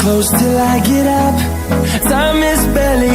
Close till I get up. Time is barely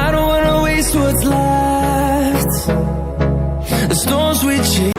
I don't wanna waste what's left. The storms we chase.